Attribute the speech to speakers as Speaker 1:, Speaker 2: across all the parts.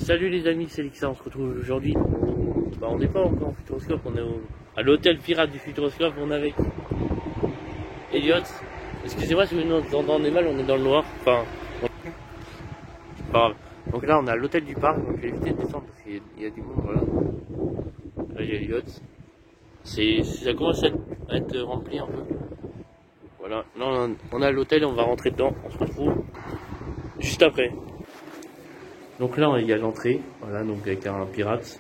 Speaker 1: Salut les amis, c'est Lixa, on se retrouve aujourd'hui. On n'est pas encore en Futuroscope, on est à l'hôtel pirate du Futuroscope, on est avec Elliot. Excusez-moi si vous nous entendez mal, on est dans le noir. Enfin, pas grave. Donc là on est à l'hôtel du parc, donc je vais éviter de descendre parce qu'il y a du monde, voilà. Là il y a Elliot. Ça commence à être rempli un peu. Voilà, là on est à l'hôtel, on va rentrer dedans, on se retrouve juste après. Donc là il y a l'entrée, voilà, donc avec un pirate.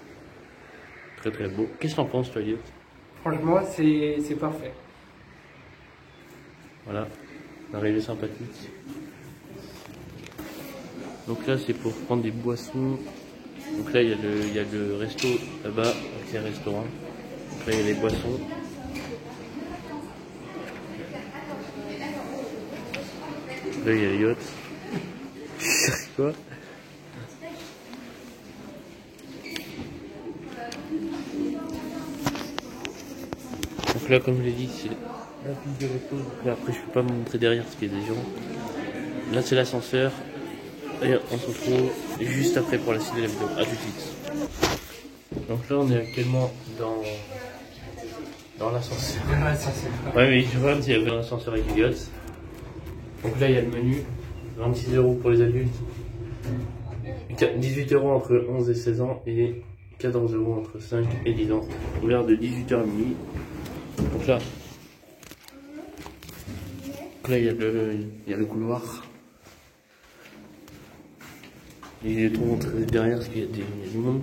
Speaker 1: Très très beau. Qu'est-ce que t'en penses toi, Elliot?
Speaker 2: Franchement, c'est parfait.
Speaker 1: Voilà, l'arrivée sympathique. Donc là c'est pour prendre des boissons. Donc là il y a le resto là-bas, c'est un restaurant. Donc là il y a les boissons. Là il y a les yachts. C'est quoi? Donc là comme je l'ai dit c'est la piste de resto. Là après je peux pas me montrer derrière parce qu'il y a des gens. Là c'est l'ascenseur. Et on se retrouve juste après pour la suite de la vidéo. A tout de suite. Donc là on est actuellement dans l'ascenseur. Ouais mais je vois qu'il y avait un ascenseur avec les yachts. Donc là il y a le menu. 26 € pour les adultes. 18 € entre 11 et 16 ans. Et 14 € entre 5 et 10 ans. Ouvert de 18h à minuit. Donc là il y a le couloir. Et je vais tout montrer derrière parce qu'il y a du monde.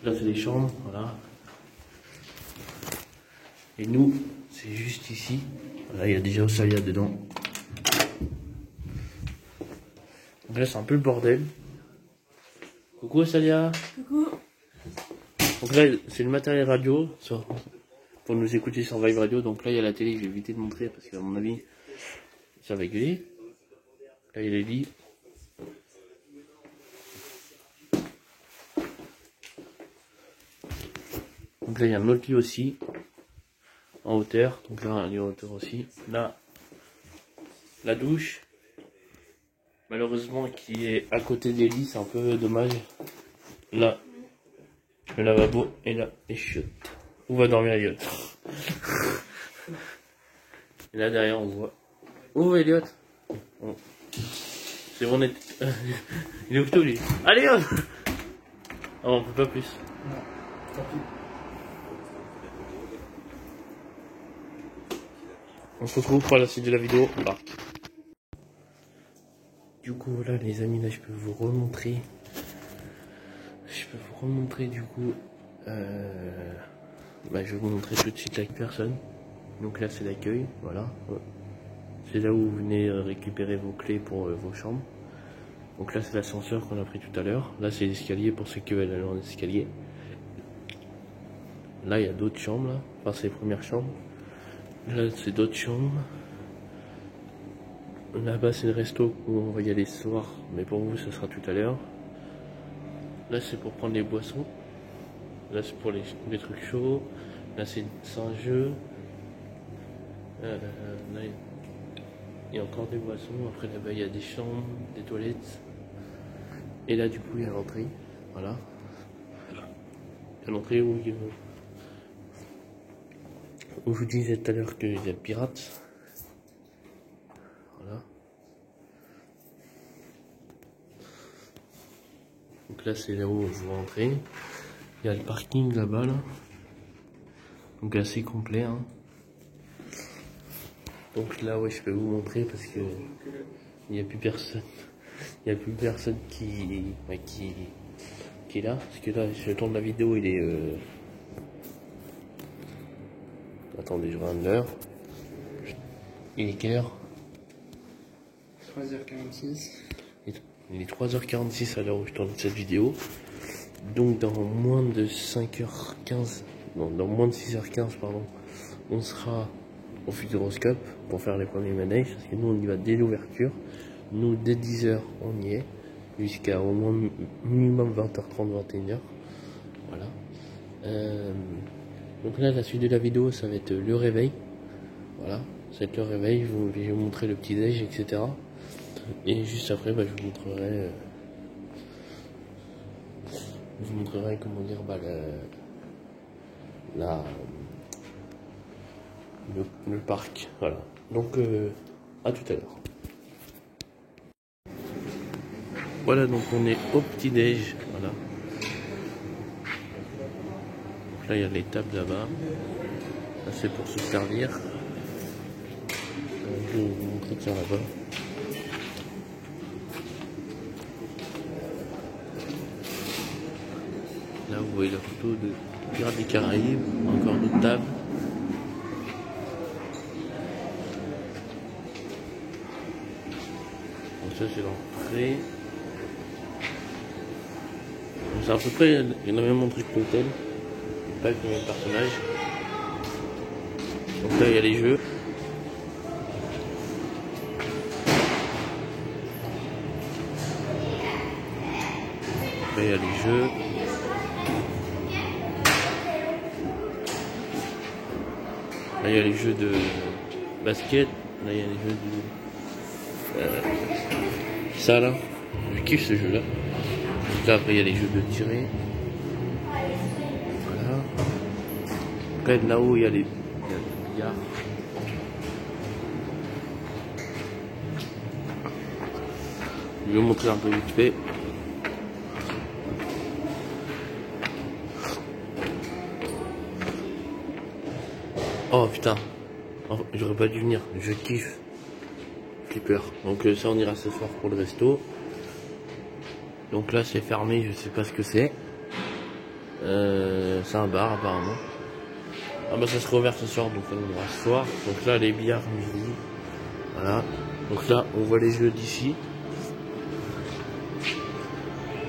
Speaker 1: Là c'est les chambres, voilà. Et nous, c'est juste ici. Voilà, il y a déjà Osalia dedans. Donc là c'est un peu le bordel. Coucou Osalia.
Speaker 3: Coucou.
Speaker 1: Donc là c'est le matériel radio pour nous écouter sur Vibe Radio. Donc là il y a la télé, je vais éviter de montrer parce qu'à mon avis ça va gueuler. Là il y a les lits. Donc là il y a un autre lit aussi en hauteur, donc là un lit en hauteur aussi. Là la douche, malheureusement qui est à côté des lits, c'est un peu dommage. Là le lavabo et là les chiottes. Où va dormir Elliot? Et là derrière on voit. Où Elliot? Bon. C'est bon, il est ouvert lui. Allez hop. Oh, on peut pas plus.
Speaker 2: Non, tant pis.
Speaker 1: On se retrouve pour la suite de la vidéo. Au parc. Du coup voilà les amis, là je peux vous remontrer. Du coup. Je vais vous montrer tout de suite avec personne. Donc là c'est l'accueil, voilà. C'est là où vous venez récupérer vos clés pour vos chambres. Donc là c'est l'ascenseur qu'on a pris tout à l'heure. Là c'est l'escalier pour ceux qui veulent aller en escalier. Là il y a d'autres chambres là. Enfin c'est les premières chambres. Là c'est d'autres chambres. Là-bas c'est le resto où on va y aller ce soir. Mais pour vous ça sera tout à l'heure. Là c'est pour prendre les boissons. Là c'est pour les trucs chauds. Là c'est un jeu. Là il y a encore des boissons. Après là-bas il y a des chambres, des toilettes. Et là du coup il y a l'entrée. Voilà. Il y a l'entrée où je vous disais tout à l'heure qu'il y a le pirate. Voilà. Donc là c'est là où vous rentrez. Il y a le parking là-bas là. Donc assez complet hein. Donc là ouais je peux vous montrer parce que il n'y a plus personne. Il n'y a plus personne qui est là. Parce que là je tourne la vidéo, il est attendez, je regarde l'heure. Il est quelle heure?
Speaker 2: 3h46.
Speaker 1: Il est 3h46 à l'heure où je tourne cette vidéo. Donc dans moins de 5h15, non, dans moins de 6h15 pardon, on sera au Futuroscope pour faire les premiers manèges. Parce que nous on y va dès l'ouverture. Nous dès 10h on y est. Jusqu'à au moins minimum 20h30, 21h. Voilà. Donc là la suite de la vidéo ça va être le réveil. Voilà. Ça va être le réveil. Je vais vous montrer le petit déj, etc. Et juste après je vous montrerai je vous montrerai comment dire le parc. Voilà. Donc à tout à l'heure. Voilà, donc on est au petit-déj. Voilà. Donc là il y a les tables là-bas. Là c'est pour se servir. Je vais vous montrer ça là-bas. Là vous voyez la photo de Pirates des Caraïbes, encore d'autres tables. Donc ça c'est l'entrée. C'est à peu près le même entrée que l'hôtel, pas avec le même personnage. Donc là il y a les jeux. Là il y a les jeux. Là il y a les jeux de basket. Là il y a les jeux de ça là. Je kiffe ce jeu là. Là après il y a les jeux de tirer. Voilà. Après là-haut il y a les billards. Je vais vous montrer un peu vite fait. Oh putain, j'aurais pas dû venir, je kiffe. Flipper. Donc ça on ira ce soir pour le resto. Donc là c'est fermé, je sais pas ce que c'est. C'est un bar apparemment. Ah bah ça sera ouvert ce soir, donc on ira ce soir. Donc là les billards, comme je vous dis. Voilà. Donc là on voit les jeux d'ici.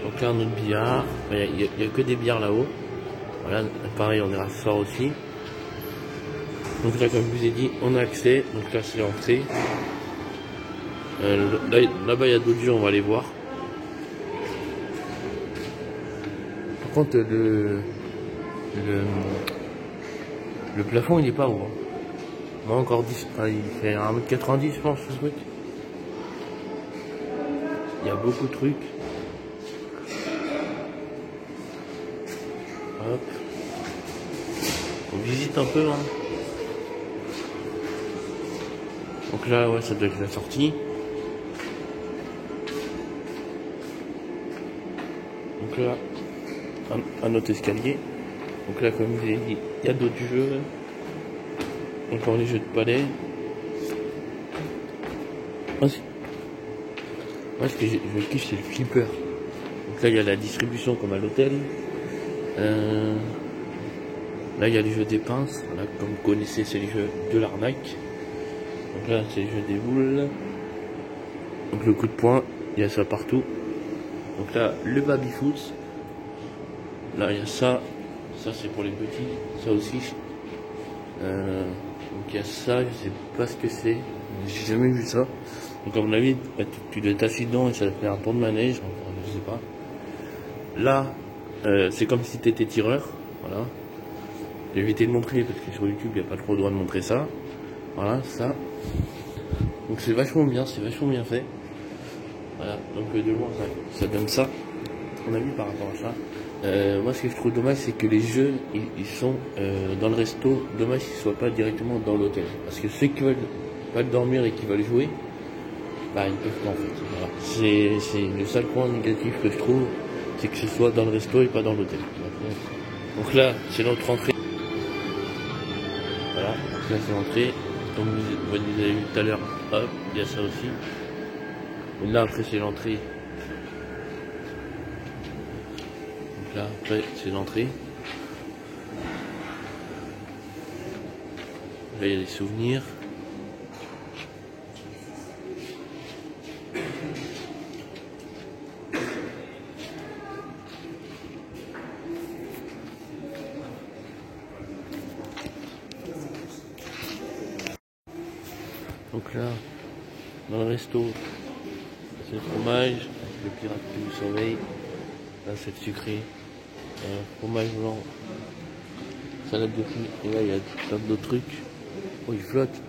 Speaker 1: Donc là un autre billard. Il y a que des billards là-haut. Voilà, pareil on ira ce soir aussi. Donc là comme je vous ai dit on a accès. Donc là c'est l'entrée. Là-bas il y a d'autres jeux, on va les voir. Par contre le plafond il est pas haut. Moi encore 10, il fait 1m90 je pense ce truc. Il y a beaucoup de trucs. Hop. On visite un peu hein. Donc là ouais ça doit être la sortie. Donc là un autre escalier. Donc là comme je vous ai dit il y a d'autres jeux. Encore les jeux de palais. Moi ce que je kiffe c'est le flipper. Donc là il y a la distribution comme à l'hôtel. Là il y a les jeux des pinces. Voilà, comme vous connaissez c'est les jeux de l'arnaque. Donc là c'est les jeux des boules. Donc le coup de poing, il y a ça partout. Donc là le baby foot. Là il y a ça. Ça c'est pour les petits. Ça aussi. Donc il y a ça, je sais pas ce que c'est. J'ai jamais vu ça. Donc à mon avis, tu dois être assis dedans et ça va faire un pont de manège. Enfin, je sais pas. Là, c'est comme si tu étais tireur. Voilà. J'ai évité de montrer parce que sur YouTube, il n'y a pas trop le droit de montrer ça. Voilà, ça. Donc c'est vachement bien fait. Voilà, donc de loin, ça donne ça. On a vu par rapport à ça. Moi, ce que je trouve dommage, c'est que les jeux, ils sont dans le resto. Dommage qu'ils ne soient pas directement dans l'hôtel. Parce que ceux qui veulent pas dormir et qui veulent jouer, bah ils peuvent pas en fait. Voilà. C'est le seul point négatif que je trouve, c'est que ce soit dans le resto et pas dans l'hôtel. Donc là, c'est notre entrée. Voilà, donc là c'est l'entrée. Comme vous avez vu tout à l'heure, hop, il y a ça aussi. Et là après c'est l'entrée. Donc là après c'est l'entrée. Là il y a des souvenirs. Donc là, dans le resto, c'est le fromage, avec le pirate qui vous surveille. Là, c'est le sucré. Fromage blanc, salade de fruits. Et là, il y a plein d'autres trucs. Oh, il flotte.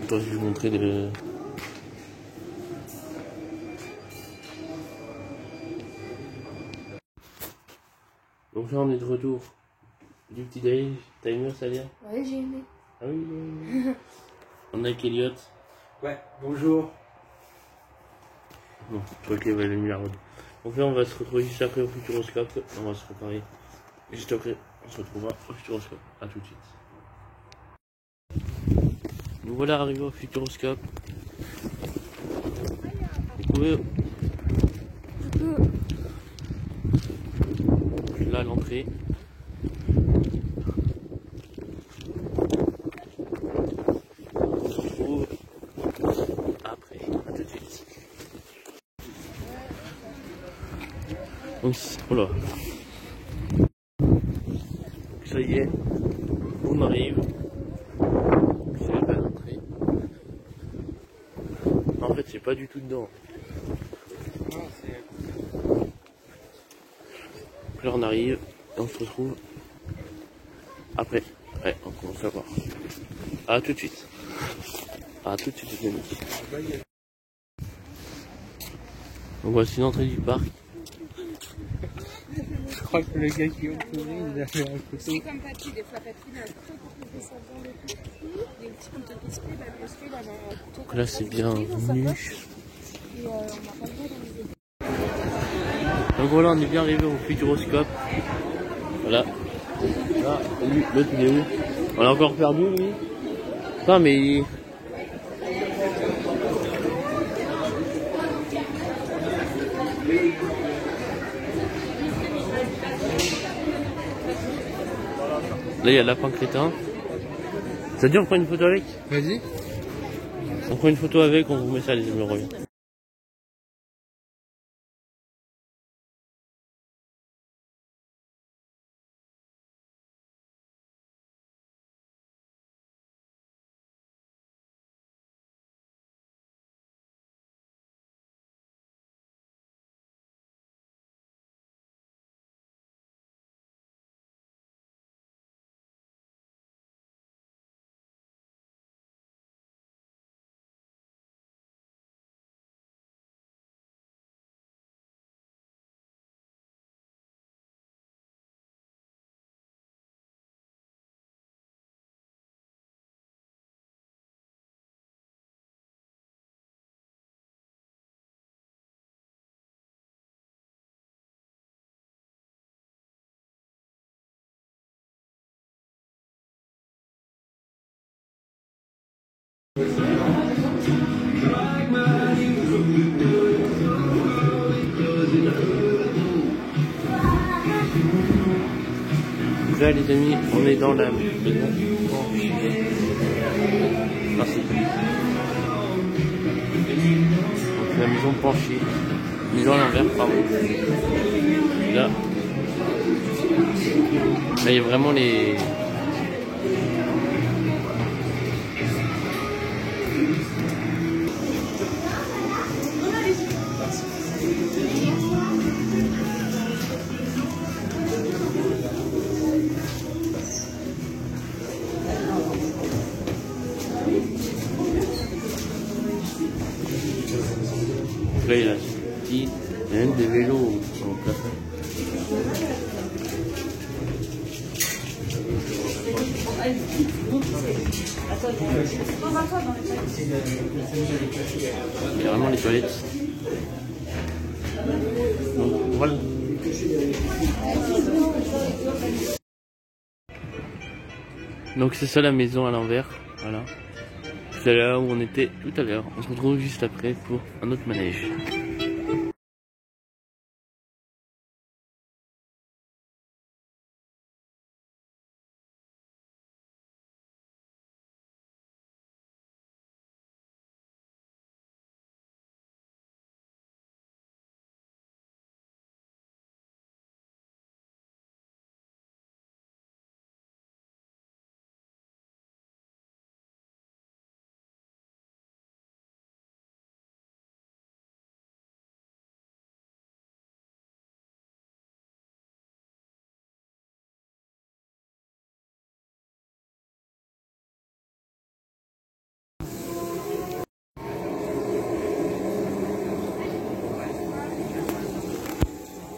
Speaker 1: Attends, je vais vous montrer le... Donc là on est de retour du petit déj. T'as aimé ça dire?
Speaker 3: Ouais, j'ai aimé.
Speaker 1: Ah oui, oui. On est avec Elliot.
Speaker 2: Ouais, bonjour.
Speaker 1: Non, je crois qu'il va aller la route. Donc là on va se retrouver juste après au Futuroscope. On va se préparer. Juste après, on se retrouvera au Futuroscope. A tout de suite. Nous voilà arrivés au Futuroscope. Vous pouvez... Là l'entrée. On se retrouve après. A tout de suite. Donc, oh là. Ça y est, on arrive. C'est la belle entrée. En fait, c'est pas du tout dedans. Là, on arrive et on se retrouve après. Ouais, on commence à voir. A tout de suite. A tout de suite, les amis. Donc voici l'entrée du parc.
Speaker 2: Je crois que le gars qui est entouré, il a fait un couteau.
Speaker 3: C'est comme Papy, des fois Papy il a un couteau pour faire des savons de tout. Il y a un petit couteau qui se fait, bah monsieur il avait un couteau.
Speaker 1: Donc là, c'est bienvenu.
Speaker 3: Et on n'a pas le droit d'en
Speaker 1: Donc voilà, on est bien arrivé au Futuroscope. Voilà. Là, lui, l'autre il est où? On l'a encore perdu lui. Non mais... Là il y a le lapin crétin. Ça dure, on prend une photo avec?
Speaker 2: Vas-y.
Speaker 1: On prend une photo avec, on vous met ça les amis, on revient. Donc là les amis, on est dans la maison. Merci. Donc la maison penchée. Maison à l'envers, pardon. Là. Là il y a vraiment les... Là, il y a il y a même des vélos au plafond. Il y a vraiment les toilettes. Donc, voilà. Donc c'est ça la maison à l'envers. Voilà. C'est là où on était tout à l'heure. On se retrouve juste après pour un autre manège.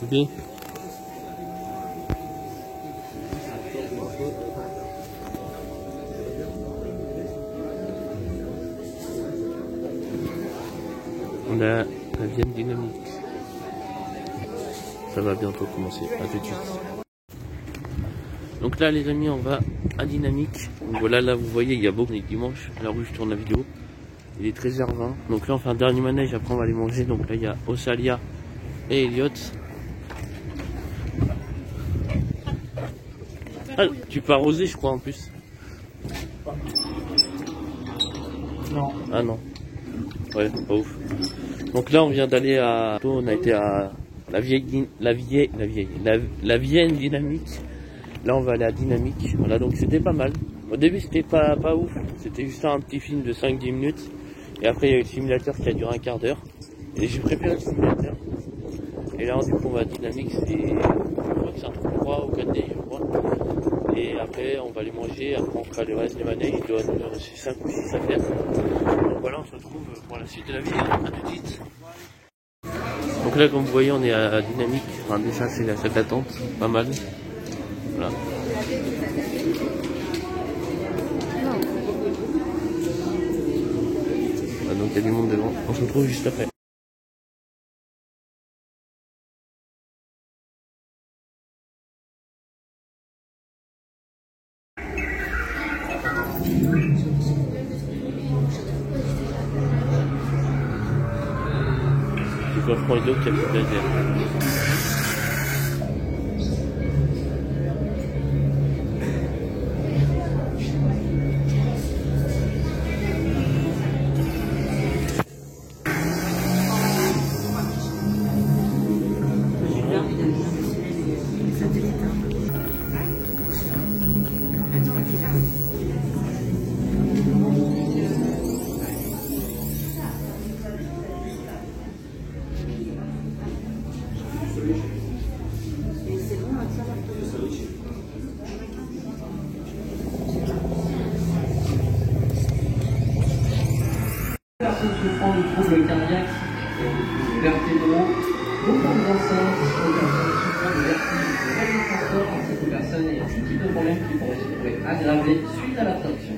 Speaker 1: Ok. On a la Vienne dynamique. Ça va bientôt commencer, à tout de suite. Donc là les amis, on va à Dynamique. Donc voilà, là vous voyez, il y a beaucoup, on est dimanche, à la rue je tourne la vidéo. Il est 13h20. Donc là on fait un dernier manège, après on va aller manger. Donc là il y a Osalia et Elliot. Ah, tu peux arroser je crois en plus.
Speaker 2: Non.
Speaker 1: Ah non. Ouais, pas ouf. Donc là on vient d'aller à... On a été à la Vienne Dynamique. Là on va aller à Dynamique. Voilà, donc c'était pas mal. Au début c'était pas ouf. C'était juste un petit film de 5-10 minutes. Et après il y a eu le simulateur qui a duré un quart d'heure. Et j'ai préféré le simulateur. Et là du coup on va à Dynamique. Je crois que c'est un truc 3 ou 4 days je crois. Et après on va aller manger. Après on fera le reste des manèges. Il doit nous en rester 5 ou 6 à faire. Donc voilà, on se retrouve pour la suite de la vidéo. A tout de suite. Donc là comme vous voyez on est à Dynamique. Enfin déjà c'est la salle d'attente. Pas mal. Voilà. Voilà, donc il y a du monde devant. On se retrouve juste après. Du coffre d'eau qui a plus de laser.
Speaker 4: Personnes souffrant de troubles cardiaques, vertébraux, beaucoup d'enceintes, aux personnes souffrant de vertiges, de réveil transport, ainsi qu'aux personnes ayant tout type de problèmes qui pourraient se trouver aggravés suite à l'absorption.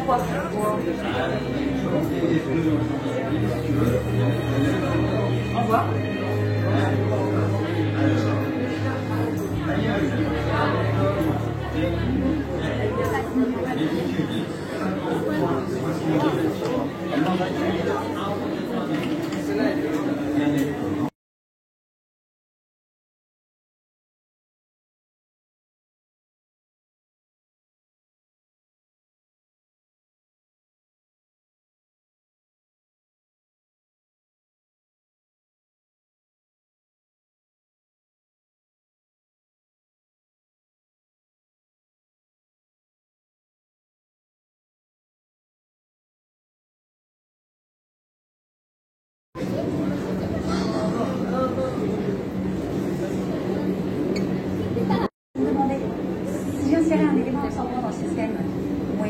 Speaker 5: Au revoir.
Speaker 6: Si j'insérais un élément absorbant dans le système, oui.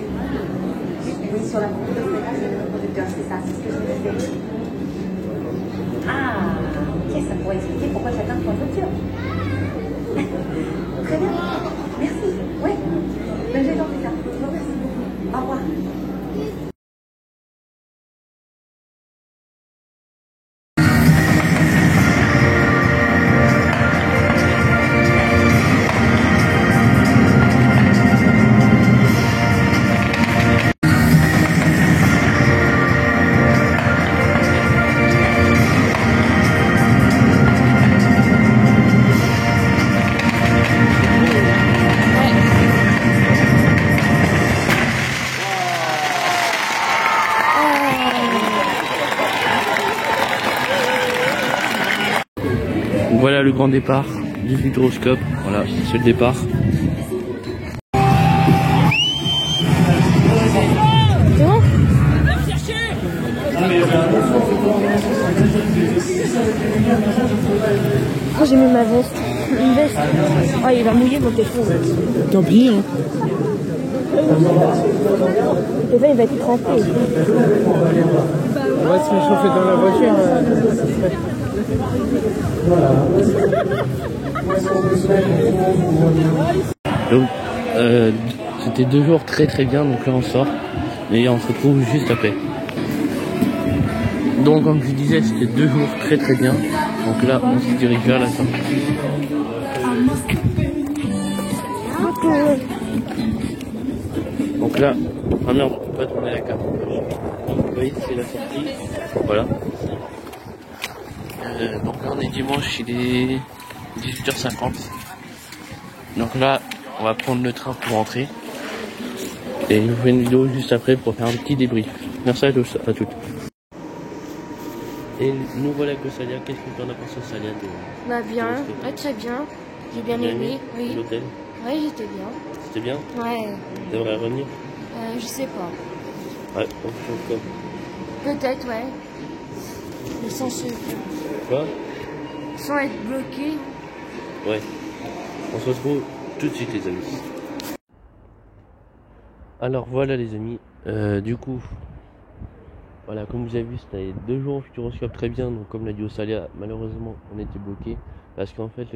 Speaker 6: Oui, sur la courbe de fréquence de producteur, c'est ça, c'est ce que je me disais. Ah, ok, ça pourrait expliquer pourquoi chacun prend une rupture. Très bien, merci. Oui, ben, j'ai compris ça. Je vous remercie beaucoup. Au revoir.
Speaker 1: Voilà le grand départ du Futuroscope. Voilà, c'est le départ.
Speaker 7: Oh, j'ai mis ma veste. Une veste. Oh, il va mouiller mon téléphone.
Speaker 2: Tant pis, hein.
Speaker 7: Et là, il va être trempé.
Speaker 2: On va se réchauffer dans la voiture.
Speaker 1: Donc, c'était 2 jours très très bien, donc là on sort et on se retrouve juste après. Donc comme je disais, c'était 2 jours très très bien, donc là on se dirige vers la sortie. Donc là, ah merde, on peut pas tourner la carte. Vous voyez, c'est la sortie, voilà. Donc là on est dimanche, il est 18h50. Donc là, on va prendre le train pour rentrer. Et je vous fais une vidéo juste après pour faire un petit débrief. Merci à tous, à toutes. Et nous voilà avec Salia. Qu'est-ce que tu en as pensé, Salia?
Speaker 7: Bah bien, ouais, très bien. J'ai bien aimé, oui.
Speaker 1: L'hôtel?
Speaker 7: Ouais, j'étais bien.
Speaker 1: C'était bien?
Speaker 7: Ouais.
Speaker 1: Tu devrais revenir?
Speaker 7: Je sais pas.
Speaker 1: Ouais, on se retrouve comme.
Speaker 7: Peut-être, ouais. Mais sans
Speaker 1: Quoi?
Speaker 7: sans être bloqué.
Speaker 1: Ouais. On se retrouve tout de suite, les amis. Alors voilà, les amis. Du coup, voilà, comme vous avez vu, c'était 2 jours au Futuroscope très bien. Donc, comme l'a dit Salia, malheureusement, on était bloqué parce qu'en fait,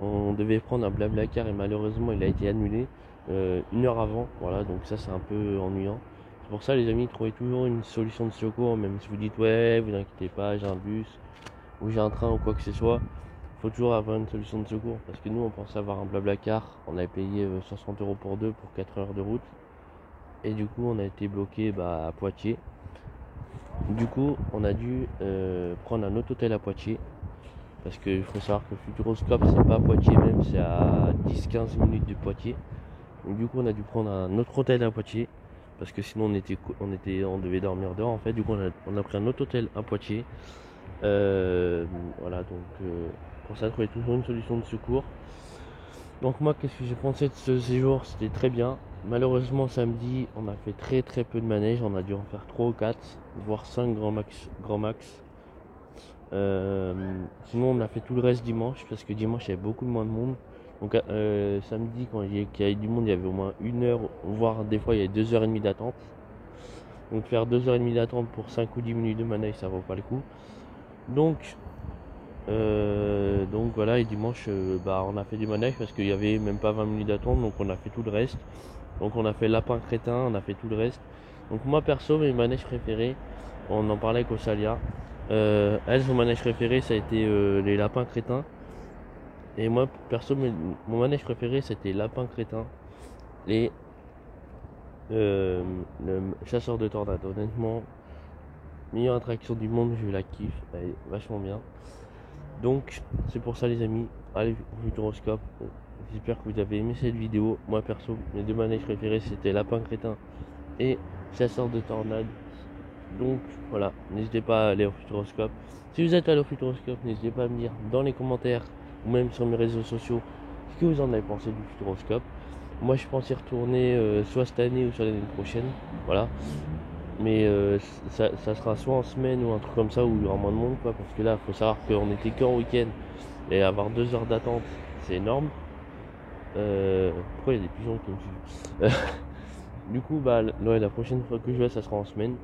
Speaker 1: on devait prendre un Blablacar et malheureusement, il a été annulé 1 heure avant. Voilà, donc ça, c'est un peu ennuyant. C'est pour ça, les amis, trouvez toujours une solution de secours, même si vous dites ouais, vous inquiétez pas, j'ai un bus ou j'ai un train ou quoi que ce soit. Faut toujours avoir une solution de secours parce que nous on pensait avoir un Blablacar, on avait payé 60 € pour 2 pour 4 heures de route et du coup on a été bloqué à Poitiers. Du coup on a dû prendre un autre hôtel à Poitiers parce qu'il faut savoir que le Futuroscope c'est pas à Poitiers même, c'est à 10-15 minutes de Poitiers. Donc, du coup on a dû prendre un autre hôtel à Poitiers parce que sinon on devait dormir dehors en fait. Du coup on a pris un autre hôtel à Poitiers. Voilà, donc pour ça trouver toujours une solution de secours. Donc moi, qu'est-ce que j'ai pensé de ce séjour? C'était très bien. Malheureusement samedi on a fait très très peu de manège, on a dû en faire 3 ou 4 voire 5 grand max. Sinon on a fait tout le reste dimanche parce que dimanche il y avait beaucoup moins de monde. Donc samedi quand il y avait du monde, il y avait au moins 1 heure, voire des fois il y avait 2h30 d'attente. Donc faire 2h30 d'attente pour 5 ou 10 minutes de manège, ça vaut pas le coup. Donc voilà, et dimanche on a fait du manège parce qu'il y avait même pas 20 minutes d'attente, donc on a fait tout le reste. Donc on a fait lapin crétin, on a fait tout le reste. Donc moi perso, mes manèges préférés, on en parlait avec Osalia, elle, son manège préféré ça a été les lapins crétins. Et moi perso, mon manège préféré c'était lapin crétin et le chasseur de tornades. Honnêtement, meilleure attraction du monde, je la kiffe, elle est vachement bien. Donc c'est pour ça les amis, allez au Futuroscope. J'espère que vous avez aimé cette vidéo. Moi perso, mes 2 manèges préférés c'était lapin crétin et chasseur de tornades. Donc voilà, n'hésitez pas à aller au Futuroscope. Si vous êtes allé au Futuroscope, n'hésitez pas à me dire dans les commentaires ou même sur mes réseaux sociaux ce que vous en avez pensé du Futuroscope. Moi je pense y retourner soit cette année ou soit l'année prochaine. Voilà. mais ça sera soit en semaine ou un truc comme ça où il y aura moins de monde, quoi, parce que là, faut savoir qu'on était qu'en week-end et avoir 2 heures d'attente, c'est énorme. Pourquoi il y a des pigeons qui me suivent? Du coup, bah, la prochaine fois que je vais, ça sera en semaine,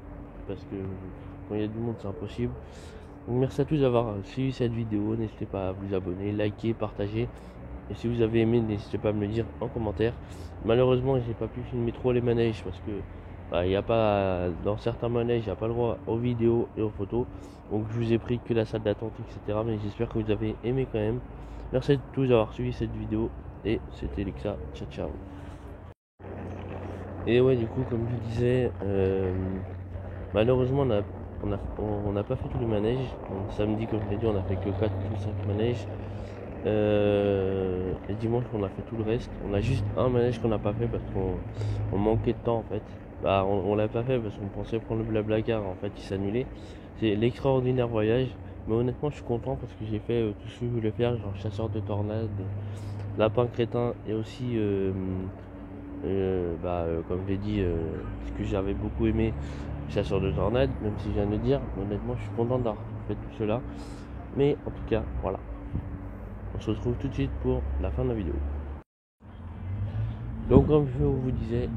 Speaker 1: parce que quand il y a du monde, c'est impossible. Donc, merci à tous d'avoir suivi cette vidéo. N'hésitez pas à vous abonner, liker, partager. Et si vous avez aimé, n'hésitez pas à me le dire en commentaire. Malheureusement, j'ai pas pu filmer trop les manèges parce que il y a pas, dans certains manèges, il n'y a pas le droit aux vidéos et aux photos. Donc je vous ai pris que la salle d'attente, etc. Mais j'espère que vous avez aimé quand même. Merci à tous d'avoir suivi cette vidéo. Et c'était Lexa. Ciao, ciao. Et ouais, du coup, comme je disais, malheureusement, on n'a pas fait tous les manèges. Donc, samedi, comme je l'ai dit, on a fait que 4 ou 5 manèges. Et dimanche, on a fait tout le reste. On a juste un manège qu'on n'a pas fait parce qu'on manquait de temps en fait. Bah, on l'a pas fait parce qu'on pensait prendre le Blablacar. En fait, il s'annulait. C'est l'extraordinaire voyage. Mais honnêtement, je suis content parce que j'ai fait tout ce que je voulais faire, genre chasseur de tornades, lapin crétin et aussi, comme je l'ai dit, ce que j'avais beaucoup aimé, chasseur de tornades, même si je viens de le dire. Honnêtement, je suis content d'avoir fait tout cela. Mais en tout cas, voilà. On se retrouve tout de suite pour la fin de la vidéo. Donc comme je vous disais,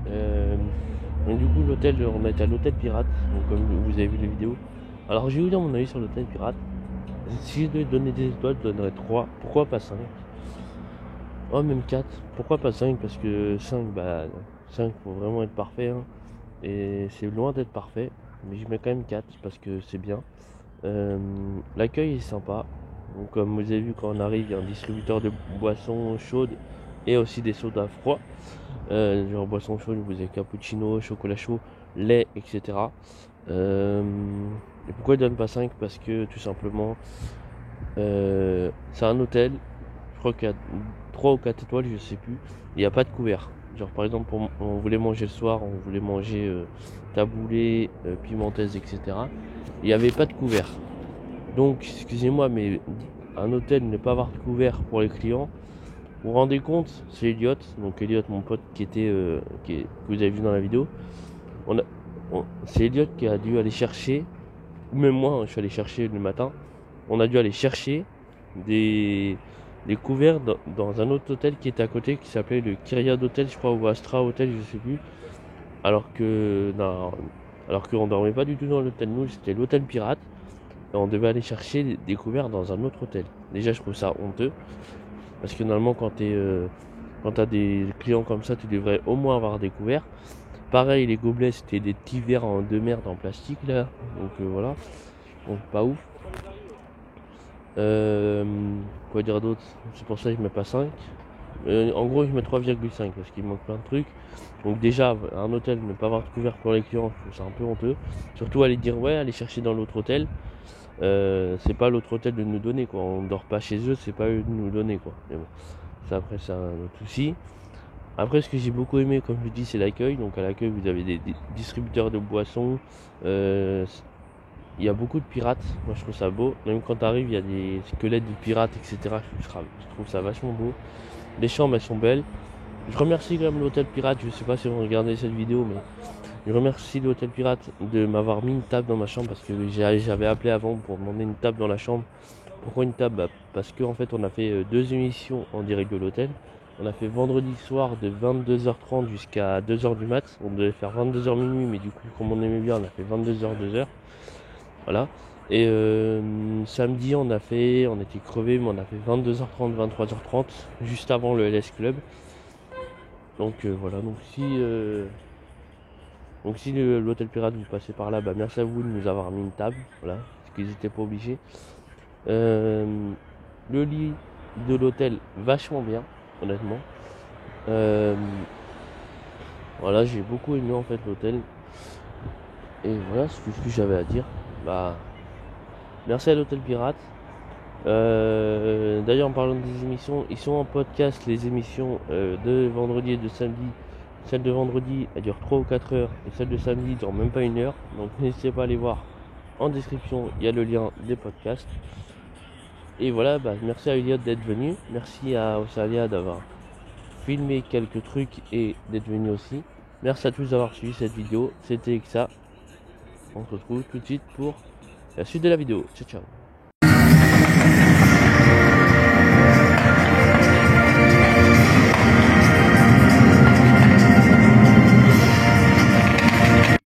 Speaker 1: du coup l'hôtel, on était à l'hôtel pirate, donc comme vous avez vu les vidéos. Alors j'ai eu dans mon avis sur l'hôtel pirate. Si je devais donner des étoiles, je donnerais 3, pourquoi pas 5? Oh même 4, pourquoi pas 5? Parce que 5, 5 faut vraiment être parfait, hein. Et c'est loin d'être parfait, mais je mets quand même 4 parce que c'est bien. L'accueil est sympa. Donc comme vous avez vu, quand on arrive, il y a un distributeur de boissons chaudes et aussi des sodas froids. Genre boissons chaudes, vous avez cappuccino, chocolat chaud, lait, etc. Et pourquoi il donne pas 5? Parce que tout simplement, c'est un hôtel, je crois qu'il y a 3 ou 4 étoiles, je sais plus. Il n'y a pas de couvert. Genre par exemple, on voulait manger le soir, on voulait manger taboulé, pimentaise, etc. Il n'y avait pas de couvert. Donc, excusez-moi, mais un hôtel ne pas avoir de couvert pour les clients, vous vous rendez compte? C'est Elliot, donc Elliot, mon pote que vous avez vu dans la vidéo. C'est Elliot qui a dû aller chercher, ou même moi, je suis allé chercher le matin. On a dû aller chercher des couverts dans un autre hôtel qui était à côté, qui s'appelait le Kyriade Hotel, je crois, ou Astra Hotel, je sais plus. Alors qu'on dormait pas du tout dans l'hôtel, nous, c'était l'hôtel pirate. On devait aller chercher des couverts dans un autre hôtel. Déjà, je trouve ça honteux. Parce que normalement, quand t'as des clients comme ça, tu devrais au moins avoir des couverts. Pareil, les gobelets, c'était des petits verres de merde en plastique, là. Donc voilà. Donc pas ouf. Quoi dire d'autre? C'est pour ça que je mets pas 5. En gros, je mets 3,5 parce qu'il manque plein de trucs. Donc déjà, un hôtel, ne pas avoir de couvert pour les clients, je trouve ça un peu honteux. Surtout aller dire, ouais, aller chercher dans l'autre hôtel. C'est pas l'autre hôtel de nous donner, quoi. On dort pas chez eux, c'est pas eux de nous donner, quoi. Mais bon, ça après c'est un autre souci. Après, ce que j'ai beaucoup aimé, comme je dis, c'est l'accueil. Donc à l'accueil, vous avez des distributeurs de boissons. Il y a beaucoup de pirates. Moi, je trouve ça beau. Même quand tu arrives, il y a des squelettes de pirates, etc. Je trouve ça vachement beau. Les chambres, elles sont belles. Je remercie quand même l'hôtel pirate. Je sais pas si vous regardez cette vidéo, mais je remercie l'hôtel pirate de m'avoir mis une table dans ma chambre parce que j'avais appelé avant pour demander une table dans la chambre. Pourquoi une table? Parce qu'en fait on a fait 2 émissions en direct de l'hôtel. On a fait vendredi soir de 22h30 jusqu'à 2h du mat. On devait faire 22h minuit, mais du coup comme on aimait bien, on a fait 22h, 2h. Voilà. Et samedi on était crevés, mais on a fait 22h30, 23h30 juste avant le LS Club. Donc voilà, donc si l'hôtel pirate vous passez par là, merci à vous de nous avoir mis une table, voilà, parce qu'ils n'étaient pas obligés. Le lit de l'hôtel, vachement bien, honnêtement. Voilà, j'ai beaucoup aimé en fait l'hôtel. Et voilà, c'est tout ce que j'avais à dire. Merci à l'hôtel pirate. D'ailleurs, en parlant des émissions, ils sont en podcast, les émissions de vendredi et de samedi. Celle de vendredi, elle dure 3 ou 4 heures, et celle de samedi dure même pas 1 heure. Donc n'hésitez pas à aller voir en description, il y a le lien des podcasts. Et voilà, merci à Elliot d'être venu. Merci à Osalia d'avoir filmé quelques trucs et d'être venu aussi. Merci à tous d'avoir suivi cette vidéo. C'était Lexa. On se retrouve tout de suite pour la suite de la vidéo. Ciao ciao.